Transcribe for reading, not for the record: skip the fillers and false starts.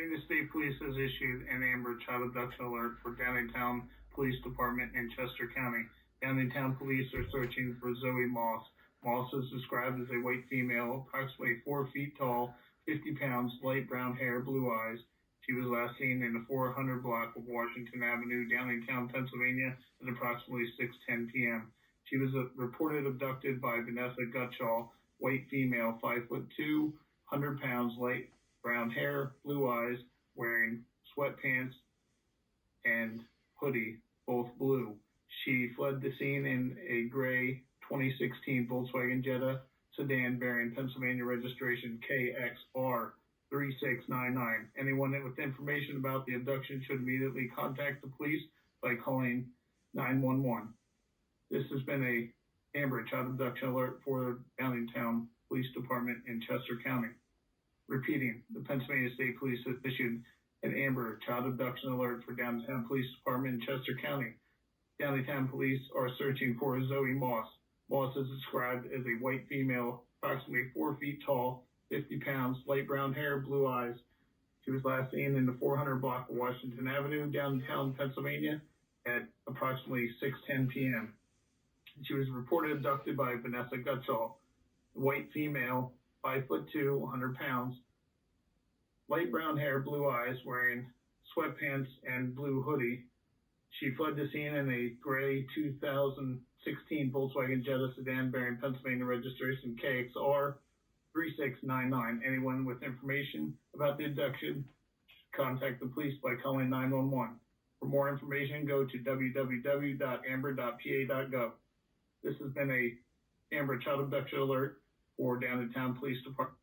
Pennsylvania State Police has issued an Amber Child Abduction Alert for Downingtown Police Department in Chester County. Downingtown Police are searching for Zoe Moss. Moss is described as a white female, approximately 4 feet tall, 50 pounds, light brown hair, blue eyes. She was last seen in the 400 block of Washington Avenue, Downingtown, Pennsylvania, at approximately 6:10 p.m. She was reported abducted by Vanessa Gutschall, white female, 5'2", 100 pounds, light brown hair, blue eyes, wearing sweatpants and hoodie, both blue. She fled the scene in a gray 2016 Volkswagen Jetta sedan bearing Pennsylvania registration KXR 3699. Anyone with information about the abduction should immediately contact the police by calling 911. This has been a Amber Child Abduction Alert for Downingtown Police Department in Chester County. Repeating, the Pennsylvania State Police has issued an Amber Child Abduction Alert for Downingtown Police Department in Chester County. Downingtown Police are searching for Zoe Moss. Moss is described as a white female, approximately 4 feet tall, 50 pounds, light brown hair, blue eyes. She was last seen in the 400 block of Washington Avenue, downtown Pennsylvania, at approximately 6:10 p.m. She was reported abducted by Vanessa Gutschall, white female, 5'2", 100 pounds, light brown hair, blue eyes, wearing sweatpants and blue hoodie. She fled the scene in a gray 2016 Volkswagen Jetta sedan bearing Pennsylvania registration KXR 3699. Anyone with information about the abduction should contact the police by calling 911. For more information, go to www.amber.pa.gov. This has been a Amber Child Abduction Alert for Downingtown Police Department.